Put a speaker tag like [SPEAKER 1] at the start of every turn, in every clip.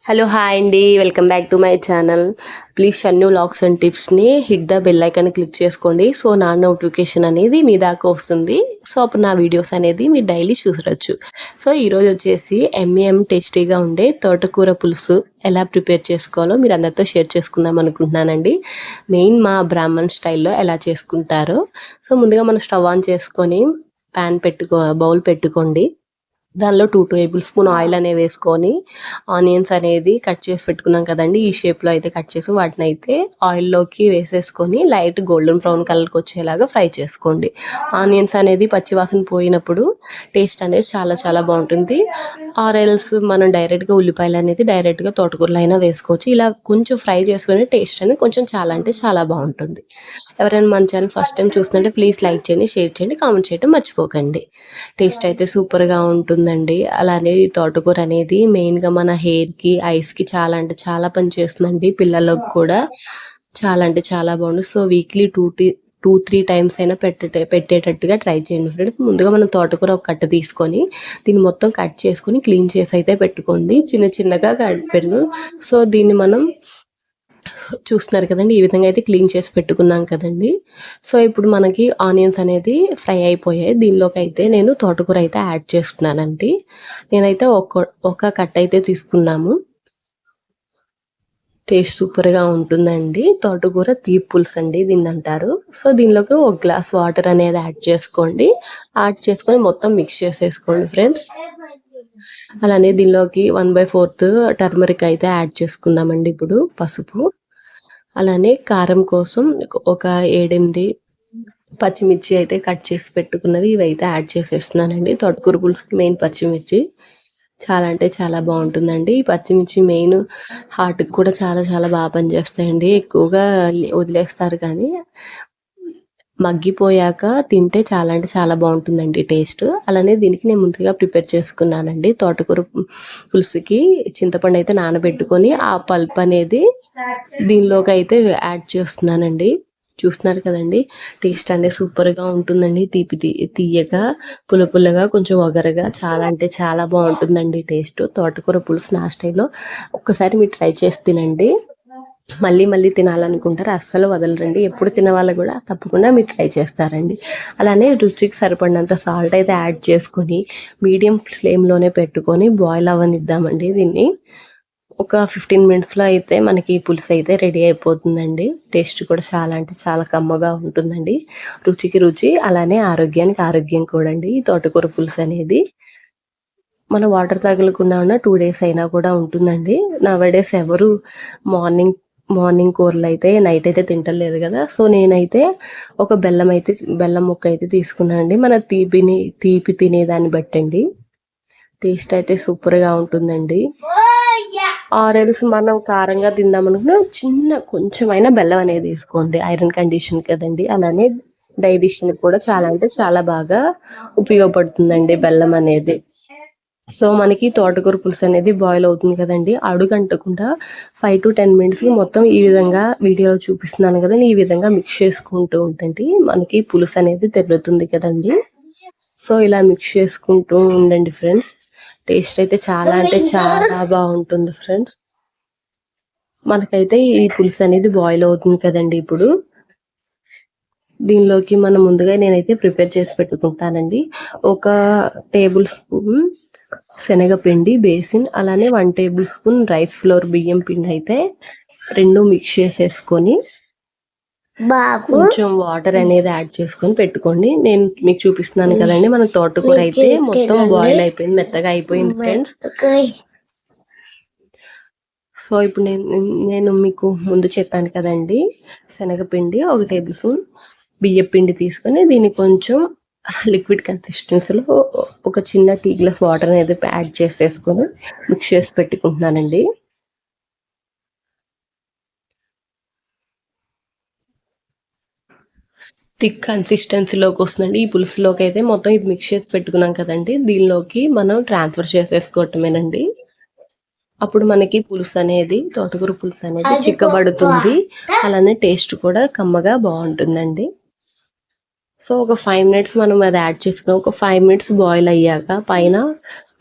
[SPEAKER 1] Hello hi అండి, welcome back to my channel. Please Shannu vlogs and టిప్స్ని hit the bell icon click చేసుకోండి. So నా notification అనేది మీ దాకా వస్తుంది. సో అప్పుడు నా వీడియోస్ అనేది మీరు డైలీ చూడొచ్చు. సో ఈరోజు వచ్చేసి టేస్టీగా ఉండే తోటకూర పులుసు ఎలా ప్రిపేర్ చేసుకోవాలో మీరు అందరితో షేర్ చేసుకుందాం అనుకుంటున్నానండి. మెయిన్ మా బ్రాహ్మణ్ స్టైల్లో ఎలా చేసుకుంటారో. సో ముందుగా మనం స్టవ్ ఆన్ చేసుకొని బౌల్ పెట్టుకోండి. దానిలో 2 టేబుల్ స్పూన్ ఆయిల్ అనేవి వేసుకొని ఆనియన్స్ అనేది కట్ చేసి పెట్టుకున్నాం కదండి, ఈ షేప్లో అయితే కట్ చేసి వాటిని అయితే ఆయిల్లోకి వేసేసుకొని లైట్ గోల్డెన్ బ్రౌన్ కలర్కి వచ్చేలాగా ఫ్రై చేసుకోండి. ఆనియన్స్ అనేది పచ్చివాసన పోయినప్పుడు టేస్ట్ అనేది చాలా చాలా బాగుంటుంది. ఆరెల్స్ మనం డైరెక్ట్గా ఉల్లిపాయలు అనేది డైరెక్ట్గా తోటకూరలో అయినా వేసుకోవచ్చు. ఇలా కొంచెం ఫ్రై చేసుకుని టేస్ట్ అనేది కొంచెం చాలా అంటే చాలా బాగుంటుంది. ఎవరైనా మన ఛానల్ ఫస్ట్ టైం చూస్తుంటే ప్లీజ్ లైక్ చేయండి, షేర్ చేయండి, కామెంట్ చేయడం మర్చిపోకండి. టేస్ట్ అయితే సూపర్గా ఉంటుందండి. అలానే ఈ తోటకూర అనేది మెయిన్గా మన హెయిర్కి, ఐస్కి చాలా అంటే చాలా పని చేస్తుందండి. పిల్లలకు కూడా చాలా అంటే చాలా బాగుంది. సో వీక్లీ 2-3 టైమ్స్ అయినా పెట్టేటట్టుగా ట్రై చేయండి ఫ్రెండ్స్. ముందుగా మనం తోటకూర ఒక కట్ట తీసుకొని దీన్ని మొత్తం కట్ చేసుకొని క్లీన్ చేసి అయితే పెట్టుకోండి. చిన్న చిన్నగా పెరుగు. సో దీన్ని మనం చూస్తున్నారు కదండి, ఈ విధంగా అయితే క్లీన్ చేసి పెట్టుకున్నాం కదండి. సో ఇప్పుడు మనకి ఆనియన్స్ అనేది ఫ్రై అయిపోయాయి. దీనిలోకి అయితే నేను తోటకూర అయితే యాడ్ చేస్తున్నానండి. నేనైతే ఒక కట్ అయితే తీసుకున్నాము. టేస్ట్ సూపర్గా ఉంటుందండి. తోటకూర తీపి పులుసు అండి దీన్ని అంటారు. సో దీనిలోకి 1 గ్లాస్ వాటర్ అనేది యాడ్ చేసుకోండి. యాడ్ చేసుకొని మొత్తం మిక్స్ చేసేసుకోండి ఫ్రెండ్స్. అలానే దీనిలోకి 1/4 టర్మరిక్ అయితే యాడ్ చేసుకుందామండి. ఇప్పుడు పసుపు, అలానే కారం కోసం ఒక 7-8 పచ్చిమిర్చి అయితే కట్ చేసి పెట్టుకున్నవి ఇవైతే యాడ్ చేసేస్తున్నానండి. తోటకూర పులుసుకి మెయిన్ పచ్చిమిర్చి చాలా అంటే చాలా బాగుంటుందండి. ఈ పచ్చిమిర్చి మెయిన్ హార్ట్కి కూడా చాలా చాలా బాగా పనిచేస్తాయండి. ఎక్కువగా వదిలేస్తారు కానీ మగ్గిపోయాక తింటే చాలా అంటే చాలా బాగుంటుందండి టేస్ట్. అలానే దీనికి నేను ముందుగా ప్రిపేర్ చేసుకున్నానండి. తోటకూర పులుసుకి చింతపండు అయితే నానబెట్టుకొని ఆ పల్ప్ అనేది దీనిలోకి అయితే యాడ్ చేస్తున్నానండి. చూస్తున్నారు కదండి, టేస్ట్ అనేది సూపర్గా ఉంటుందండి. తీయగా, పుల్లగా, కొంచెం వగరగా చాలా అంటే చాలా బాగుంటుందండి టేస్ట్. తోటకూర పులుసు నా స్టైల్లో ఒక్కసారి మీరు ట్రై చేసి తినండి. మళ్ళీ తినాలనుకుంటారు, అస్సలు వదలరండి. ఎప్పుడు తినవాళ్ళు కూడా తప్పకుండా మీరు ట్రై చేస్తారండి. అలానే రుచికి సరిపడినంత సాల్ట్ అయితే యాడ్ చేసుకొని మీడియం ఫ్లేమ్లోనే పెట్టుకొని బాయిల్ అవ్వనిద్దామండి. దీన్ని ఒక 15 మినిట్స్లో అయితే మనకి పులుసు అయితే రెడీ అయిపోతుందండి. టేస్ట్ కూడా చాలా అంటే చాలా కమ్మగా ఉంటుందండి. రుచికి రుచి, అలానే ఆరోగ్యానికి ఆరోగ్యం కూడా అండి ఈ తోటకూర పులుసు అనేది. మన వాటర్ తగలకుండా ఉన్న 2 డేస్ అయినా కూడా ఉంటుందండి. నౌడేస్ ఎవరు మార్నింగ్ కూరలు అయితే నైట్ అయితే తింటలేదు కదా. సో నేనైతే ఒక బెల్లం ముక్క అయితే తీసుకున్నానండి. మన తీపి తినేదాన్ని బట్టండి. టేస్ట్ అయితే సూపర్గా ఉంటుందండి. ఆరెల్స్ మనం కారంగా తిందామనుకున్న కొంచెమైనా బెల్లం అనేది తీసుకోండి. ఐరన్ కండిషన్ కదండి. అలానే డైజెషన్ కూడా చాలా అంటే చాలా బాగా ఉపయోగపడుతుందండి బెల్లం అనేది. సో మనకి తోటకూర పులుసు అనేది బాయిల్ అవుతుంది కదండి, అడుగంటకుండా 5-10 మినిట్స్కి మొత్తం ఈ విధంగా వీడియోలో చూపిస్తున్నాను కదండి, ఈ విధంగా మిక్స్ చేసుకుంటూ ఉండండి. మనకి పులుసు అనేది తెరుతుంది కదండి. సో ఇలా మిక్స్ చేసుకుంటూ ఉండండి ఫ్రెండ్స్. టేస్ట్ అయితే చాలా అంటే చాలా బాగుంటుంది ఫ్రెండ్స్. మనకైతే ఈ పులుసు అనేది బాయిల్ అవుతుంది కదండి. ఇప్పుడు దీనిలోకి మనం ముందుగా నేనైతే ప్రిపేర్ చేసి పెట్టుకుంటానండి. 1 టేబుల్ స్పూన్ శనగపిండి బేసిన్, అలానే 1 టేబుల్ స్పూన్ రైస్ ఫ్లోర్ బియ్యం పిండి అయితే 2 మిక్స్ చేసేసుకొని కొంచెం వాటర్ అనేది యాడ్ చేసుకొని పెట్టుకోండి. నేను మీకు చూపిస్తున్నాను కదండి, మన తోటకూర అయితే మొత్తం బాయిల్ అయిపోయింది, మెత్తగా అయిపోయింది ఫ్రెండ్స్. సో ఇప్పుడు నేను మీకు ముందు చెప్పాను కదండి, శనగపిండి 1 టేబుల్ స్పూన్, బియ్యం పిండి తీసుకొని దీన్ని కొంచెం లిక్విడ్ కన్సిస్టెన్సీలో ఒక చిన్న టీ గ్లాస్ వాటర్ అనేది యాడ్ చేసేసుకొని మిక్స్ చేసి పెట్టుకుంటున్నానండి. థిక్ కన్సిస్టెన్సీలోకి వస్తుందండి. ఈ పులుసులోకి అయితే మొత్తం ఇది మిక్స్ చేసి పెట్టుకున్నాం కదండి, దీనిలోకి మనం ట్రాన్స్ఫర్ చేసేసుకోవటమేనండి. అప్పుడు మనకి పులుసు అనేది, తోటకూర పులుసు అనేది చిక్కబడుతుంది. అలానే టేస్ట్ కూడా కమ్మగా బాగుంటుందండి. సో ఒక 5 మినిట్స్ మనం అది యాడ్ చేసుకున్నాం. ఒక 5 మినిట్స్ బాయిల్ అయ్యాక పైన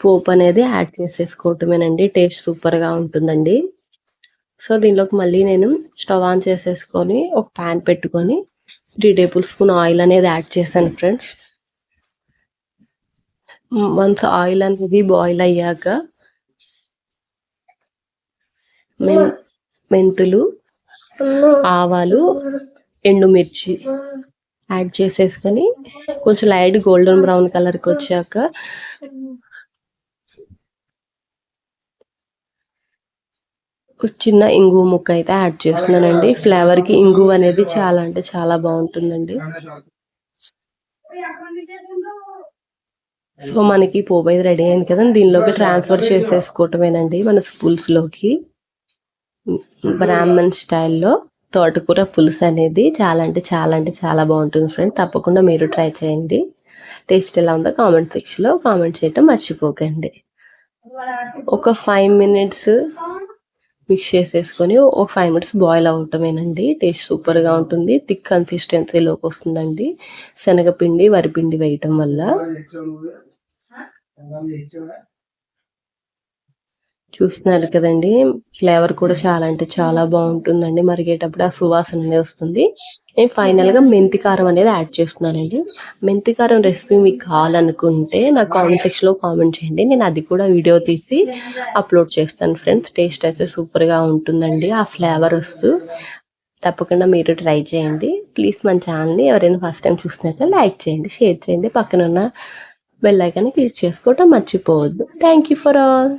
[SPEAKER 1] పోపు అనేది యాడ్ చేసేసుకోవటమేనండి. టేస్ట్ సూపర్గా ఉంటుందండి. సో దీనిలోకి మళ్ళీ నేను స్టవ్ ఆన్ చేసేసుకొని ఒక ప్యాన్ పెట్టుకొని 3 టేబుల్ స్పూన్ ఆయిల్ అనేది యాడ్ చేశాను ఫ్రెండ్స్. వన్స్ ఆయిల్ అనేది బాయిల్ అయ్యాక మెంతులు, ఆవాలు, ఎండుమిర్చి యాడ్ చేసేసుకొని కొంచెం లైట్ గోల్డెన్ బ్రౌన్ కలర్కి వచ్చాక చిన్న ఇంగువ ముక్క అయితే యాడ్ చేస్తున్నానండి. ఫ్లేవర్కి ఇంగువ అనేది చాలా అంటే చాలా బాగుంటుందండి. సో మనకి పోపు అయితే రెడీ అయింది కదా, దీనిలోకి ట్రాన్స్ఫర్ చేసేసుకోవటమేనండి మన పులుసులోకి. బ్రాహ్మణ్ స్టైల్లో తోటకూర పులుసు అనేది చాలా అంటే చాలా బాగుంటుంది ఫ్రెండ్. తప్పకుండా మీరు ట్రై చేయండి. టేస్ట్ ఎలా ఉందో కామెంట్ సెక్షన్లో కామెంట్ చేయటం మర్చిపోకండి. ఒక 5 మినిట్స్ మిక్స్ చేసేసుకొని ఒక 5 మినిట్స్ బాయిల్ అవటమేనండి. టేస్ట్ సూపర్గా ఉంటుంది. థిక్ కన్సిస్టెన్సీలోకి వస్తుందండి శనగపిండి, వరిపిండి వేయటం వల్ల. చూస్తున్నారు కదండి, ఫ్లేవర్ కూడా చాలా అంటే చాలా బాగుంటుందండి. మరిగేటప్పుడు ఆ సువాసన అనేది వస్తుంది. నేను ఫైనల్గా మెంతి కారం అనేది యాడ్ చేస్తున్నానండి. మెంతి కారం రెసిపీ మీకు కావాలనుకుంటే నాకు కామెంట్ సెక్షన్లో కామెంట్ చేయండి. నేను అది కూడా వీడియో తీసి అప్లోడ్ చేస్తాను ఫ్రెండ్స్. టేస్ట్ అయితే సూపర్గా ఉంటుందండి ఆ ఫ్లేవర్ వస్తూ. తప్పకుండా మీరు ట్రై చేయండి. ప్లీజ్ మన ఛానల్ని ఎవరైనా ఫస్ట్ టైం చూస్తున్నట్లయితే లైక్ చేయండి, షేర్ చేయండి, పక్కన ఉన్న బెల్ ఐకాన్ని క్లిక్ చేసుకోవటం మర్చిపోవద్దు. Thank you for all.